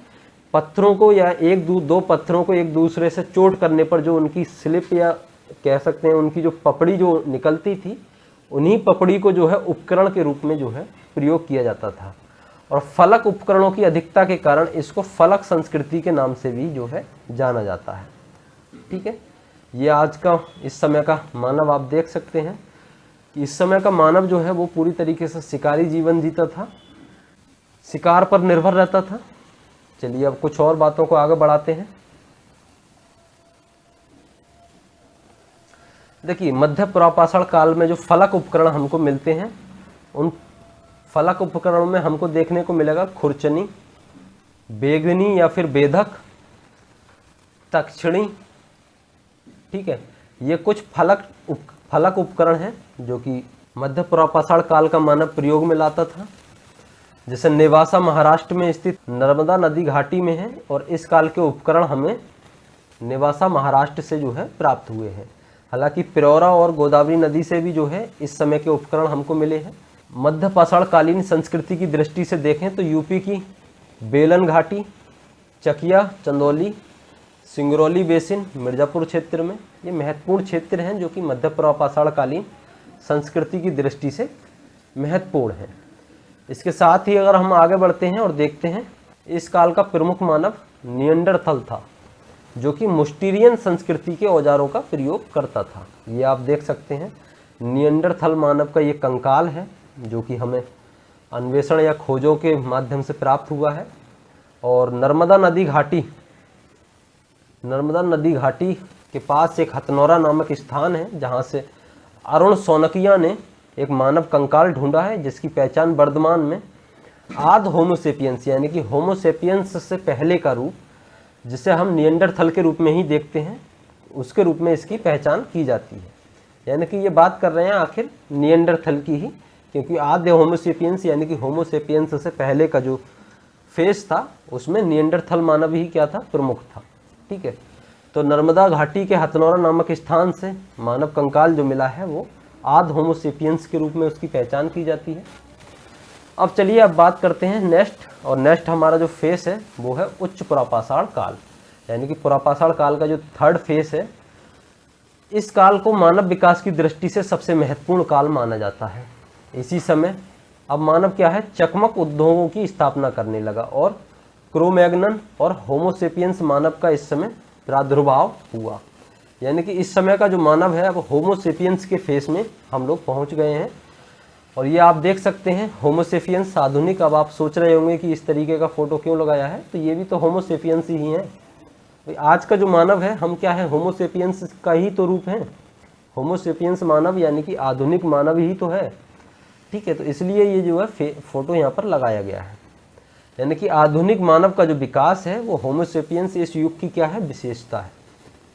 पत्थरों को या दो पत्थरों को एक दूसरे से चोट करने पर जो उनकी स्लिप या कह सकते हैं उनकी जो पपड़ी जो निकलती थी, उन्हीं पपड़ी को जो है उपकरण के रूप में जो है प्रयोग किया जाता था। और फलक उपकरणों की अधिकता के कारण इसको फलक संस्कृति के नाम से भी जो है जाना जाता है। ठीक है, ये आज का इस समय का मानव आप देख सकते हैं कि इस समय का मानव जो है वो पूरी तरीके से शिकारी जीवन जीता था, शिकार पर निर्भर रहता था। चलिए अब कुछ और बातों को आगे बढ़ाते हैं। देखिए, मध्य पुरापाषाण काल में जो फलक उपकरण हमको मिलते हैं, उन फलक उपकरणों में हमको देखने को मिलेगा खुरचनी, बेगनी या फिर बेधक, तक्षणी। ठीक है, ये कुछ फलक उपकरण हैं जो कि मध्य पुरापाषाण काल का मानव प्रयोग में लाता था। जैसे नेवासा महाराष्ट्र में स्थित नर्मदा नदी घाटी में है, और इस काल के उपकरण हमें नेवासा महाराष्ट्र से जो है प्राप्त हुए हैं। हालांकि पिरौरा और गोदावरी नदी से भी जो है इस समय के उपकरण हमको मिले हैं। मध्य पाषाण कालीन संस्कृति की दृष्टि से देखें तो यूपी की बेलन घाटी, चकिया, चंदौली, सिंगरौली बेसिन, मिर्ज़ापुर क्षेत्र में ये महत्वपूर्ण क्षेत्र हैं जो कि मध्य पुरापाषाण कालीन संस्कृति की दृष्टि से महत्वपूर्ण हैं। इसके साथ ही अगर हम आगे बढ़ते हैं और देखते हैं, इस काल का प्रमुख मानव निएंडरथल था, जो कि मुस्टीरियन संस्कृति के औजारों का प्रयोग करता था। ये आप देख सकते हैं, निएंडरथल मानव का ये कंकाल है जो कि हमें अन्वेषण या खोजों के माध्यम से प्राप्त हुआ है। और नर्मदा नदी घाटी के पास एक हथनौरा नामक स्थान है, जहाँ से अरुण सोनकिया ने एक मानव कंकाल ढूंढा है, जिसकी पहचान वर्तमान में आद होमोसेपियंस यानी कि होमोसेपियंस से पहले का रूप, जिसे हम निएंडरथल के रूप में ही देखते हैं, उसके रूप में इसकी पहचान की जाती है। यानी कि ये बात कर रहे हैं आखिर निएंडरथल की ही, क्योंकि आद्य होमोसेपियंस यानी कि होमोसेपियंस से पहले का जो फेज था उसमें निएंडरथल मानव ही क्या था, प्रमुख था। ठीक है, तो नर्मदा घाटी के हथनौरा नामक स्थान से मानव कंकाल जो मिला है वो आद होमोसेपियंस के रूप में उसकी पहचान की जाती है। अब चलिए अब बात करते हैं नेक्स्ट हमारा जो फेस है वो है उच्च पुरापाषाण काल, यानी कि पुरापाषाण काल का जो थर्ड फेस है। इस काल को मानव विकास की दृष्टि से सबसे महत्वपूर्ण काल माना जाता है। इसी समय अब मानव क्या है, चकमक उद्योगों की स्थापना करने लगा, और क्रोमैग्नन और होमोसेपियंस मानव का इस समय प्रादुर्भाव हुआ। यानी कि इस समय का जो मानव है अब होमोसेपियंस के फेस में हम लोग पहुंच गए हैं। और ये आप देख सकते हैं होमोसेपियंस आधुनिक। अब आप सोच रहे होंगे कि इस तरीके का फोटो क्यों लगाया है, तो ये भी तो होमोसेपियंस ही है। आज का जो मानव है हम क्या है, होमोसेपियंस का ही तो रूप है। होमोसेपियंस मानव यानी कि आधुनिक मानव ही तो है। ठीक है, तो इसलिए ये जो है फोटो यहाँ पर लगाया गया है। यानी कि आधुनिक मानव का जो विकास है वो होमोसेपियंस इस युग की क्या है, विशेषता है।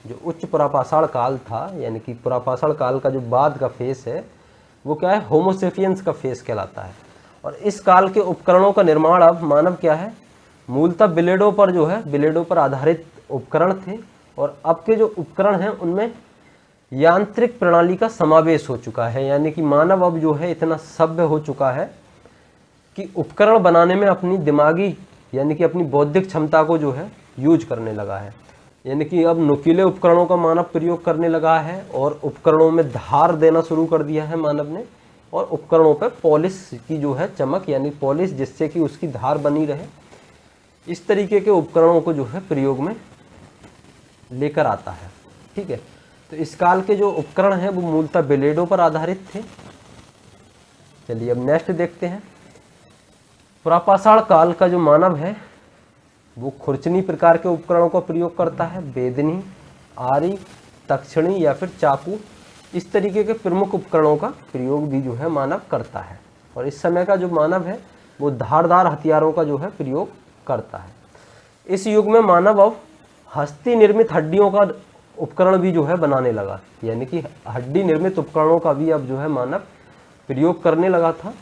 जो उच्च पुरापाषाण काल था, यानी कि पुरापाषाण काल का जो बाद का फेस है वो क्या है, होमोसेपियंस का फेस कहलाता है। और इस काल के उपकरणों का निर्माण अब मानव क्या है, मूलतः ब्लेडों पर जो है, ब्लेडों पर आधारित उपकरण थे। और अब के जो उपकरण हैं उनमें यांत्रिक प्रणाली का समावेश हो चुका है। यानी कि मानव अब जो है इतना सभ्य हो चुका है कि उपकरण बनाने में अपनी दिमागी यानी कि अपनी बौद्धिक क्षमता को जो है यूज करने लगा है। यानी कि अब नुकीले उपकरणों का मानव प्रयोग करने लगा है और उपकरणों में धार देना शुरू कर दिया है मानव ने। और उपकरणों पर पॉलिश की जो है चमक, यानी पॉलिश जिससे कि उसकी धार बनी रहे, इस तरीके के उपकरणों को जो है प्रयोग में लेकर आता है। ठीक है, तो इस काल के जो उपकरण हैं वो मूलतः ब्लेडों पर आधारित थे। चलिए अब नेक्स्ट देखते हैं। पुरापाषाण काल का जो मानव है वो खुरचनी प्रकार के उपकरणों का प्रयोग करता है। वेदनी, आरी, तक्षणी या फिर चाकू, इस तरीके के प्रमुख उपकरणों का प्रयोग भी जो है मानव करता है। और इस समय का जो मानव है वो धारदार हथियारों का जो है प्रयोग करता है। इस युग में मानव अब हस्ती निर्मित हड्डियों का उपकरण भी जो है बनाने लगा। यानी कि हड्डी निर्मित उपकरणों का भी अब जो है मानव प्रयोग करने लगा था।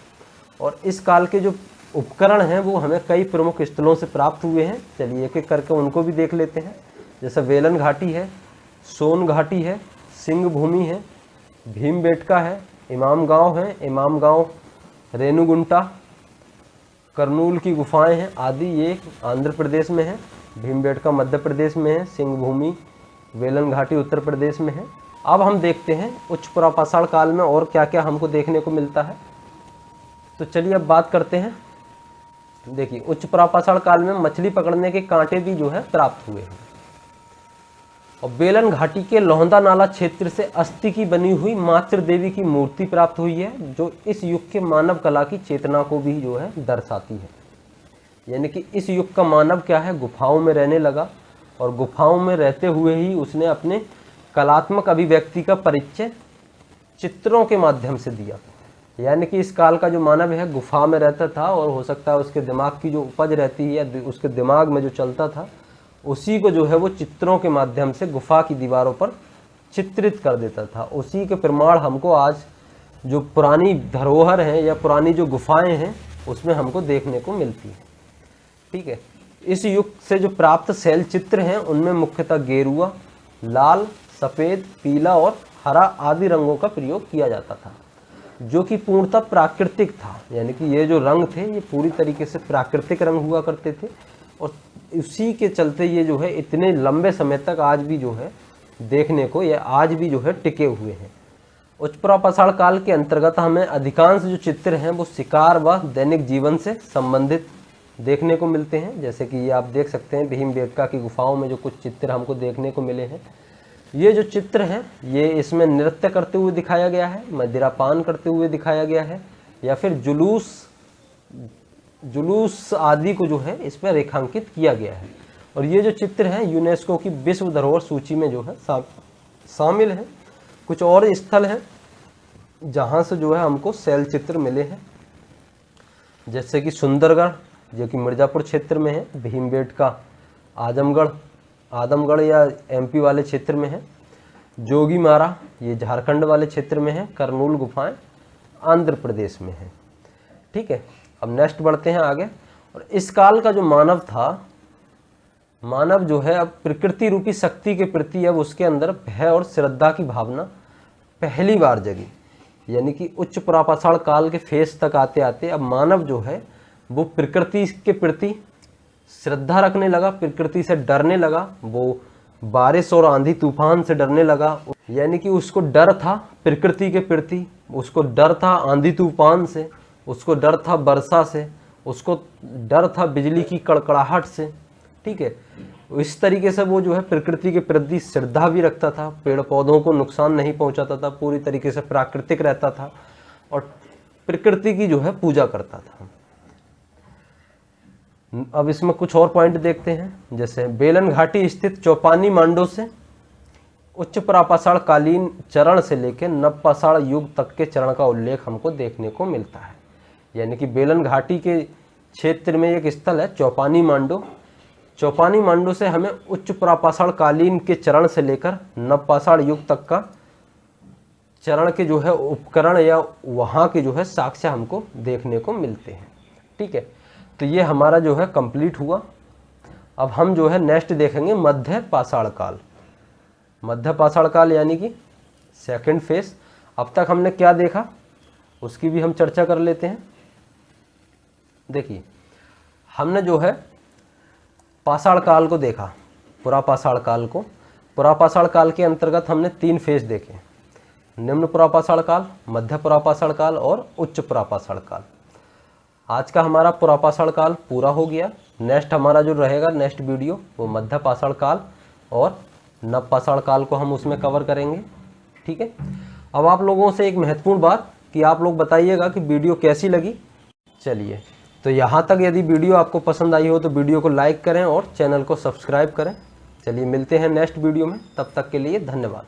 और इस काल के जो उपकरण हैं वो हमें कई प्रमुख स्थलों से प्राप्त हुए हैं। चलिए एक एक करके उनको भी देख लेते हैं। जैसे वेलन घाटी है, सोन घाटी है, सिंह भूमि है, भीमबेटका है, इमाम गांव है, इमाम गांव, रेणुगुंटा, करनूल की गुफाएं हैं आदि। ये आंध्र प्रदेश में है, भीमबेटका मध्य प्रदेश में है, सिंह भूमि, वेलन घाटी उत्तर प्रदेश में है। अब हम देखते हैं उच्च पुरापाषाण काल में और क्या क्या हमको देखने को मिलता है। तो चलिए अब बात करते हैं। देखिए उच्च पुरापाषाण काल में मछली पकड़ने के कांटे भी जो है प्राप्त हुए हैं। और बेलन घाटी के लोहंदा नाला क्षेत्र से अस्थि की बनी हुई मातृ देवी की मूर्ति प्राप्त हुई है, जो इस युग के मानव कला की चेतना को भी जो है दर्शाती है। यानी कि इस युग का मानव क्या है, गुफाओं में रहने लगा और गुफाओं में रहते हुए ही उसने अपने कलात्मक अभिव्यक्ति का परिचय चित्रों के माध्यम से दिया। यानी कि इस काल का जो मानव है गुफा में रहता था और हो सकता है उसके दिमाग की जो उपज रहती है, उसके दिमाग में जो चलता था, उसी को जो है वो चित्रों के माध्यम से गुफा की दीवारों पर चित्रित कर देता था। उसी के प्रमाण हमको आज जो पुरानी धरोहर हैं या पुरानी जो गुफाएं हैं उसमें हमको देखने को मिलती है। ठीक है, इस युग से जो प्राप्त शैल चित्र हैं उनमें मुख्यतः गेरुआ, लाल, सफ़ेद, पीला और हरा आदि रंगों का प्रयोग किया जाता था, जो कि पूर्णतः प्राकृतिक था। यानी कि ये जो रंग थे ये पूरी तरीके से प्राकृतिक रंग हुआ करते थे और उसी के चलते ये जो है इतने लंबे समय तक आज भी जो है देखने को, ये आज भी जो है टिके हुए हैं। उच्च पुरापाषाण काल के अंतर्गत हमें अधिकांश जो चित्र हैं वो शिकार व दैनिक जीवन से संबंधित देखने को मिलते हैं। जैसे कि ये आप देख सकते हैं भीमबेटका की गुफाओं में जो कुछ चित्र हमको देखने को मिले हैं। ये जो चित्र हैं ये इसमें नृत्य करते हुए दिखाया गया है, मदिरापान करते हुए दिखाया गया है, या फिर जुलूस आदि को जो है इस पर रेखांकित किया गया है। और ये जो चित्र हैं यूनेस्को की विश्व धरोहर सूची में जो है शामिल हैं। कुछ और स्थल हैं जहाँ से जो है हमको शैल चित्र मिले हैं, जैसे कि सुंदरगढ़ जो कि मिर्ज़ापुर क्षेत्र में है, भीमबेटका आदमगढ़ या एमपी वाले क्षेत्र में है, जोगीमारा ये झारखंड वाले क्षेत्र में है, करनूल गुफाएं आंध्र प्रदेश में है। ठीक है, अब नेक्स्ट बढ़ते हैं आगे। और इस काल का जो मानव था, मानव जो है अब प्रकृति रूपी शक्ति के प्रति अब उसके अंदर भय और श्रद्धा की भावना पहली बार जगी। यानी कि उच्च पुरापाषाण काल के फेस तक आते आते अब मानव जो है वो प्रकृति के प्रति श्रद्धा रखने लगा, प्रकृति से डरने लगा, वो बारिश और आंधी तूफान से डरने लगा। यानी कि उसको डर था प्रकृति के प्रति, उसको डर था आंधी तूफान से, उसको डर था वर्षा से, उसको डर था बिजली की कड़कड़ाहट से। ठीक है, इस तरीके से वो जो है प्रकृति के प्रति श्रद्धा भी रखता था, पेड़ पौधों को नुकसान नहीं पहुंचाता था, पूरी तरीके से प्राकृतिक रहता था और प्रकृति की जो है पूजा करता था। अब इसमें कुछ और पॉइंट देखते हैं। जैसे बेलन घाटी स्थित चौपानी मांडो से उच्च पुरापाषाण कालीन चरण से लेकर नवपाषाण युग तक के चरण का उल्लेख हमको देखने को मिलता है। यानी कि बेलन घाटी के क्षेत्र में एक स्थल है चौपानी मांडू। चौपानी मांडू से हमें उच्च पुरापाषाण कालीन के चरण से लेकर नवपाषाण युग तक का चरण के जो है उपकरण या वहाँ के जो है साक्ष्य हमको देखने को मिलते हैं। ठीक है, तो ये हमारा जो है कंप्लीट हुआ। अब हम जो है नेक्स्ट देखेंगे मध्य पाषाण काल। मध्य पाषाण काल यानी कि सेकंड फेज। अब तक हमने क्या देखा उसकी भी हम चर्चा कर लेते हैं। देखिए, हमने जो है पाषाण काल को देखा, पुरापाषाण काल को। पुरापाषाण काल के अंतर्गत हमने 3 फेज देखे, निम्न पुरापाषाण काल, मध्य पुरापाषाण काल और उच्च पुरापाषाण काल। आज का हमारा पुरापाषाण काल पूरा हो गया। नेक्स्ट हमारा जो रहेगा नेक्स्ट वीडियो वो मध्य पाषाण काल और नवपाषाण काल को हम उसमें कवर करेंगे। ठीक है, अब आप लोगों से एक महत्वपूर्ण बात कि आप लोग बताइएगा कि वीडियो कैसी लगी। चलिए, तो यहाँ तक यदि वीडियो आपको पसंद आई हो तो वीडियो को लाइक करें और चैनल को सब्सक्राइब करें। चलिए मिलते हैं नेक्स्ट वीडियो में, तब तक के लिए धन्यवाद।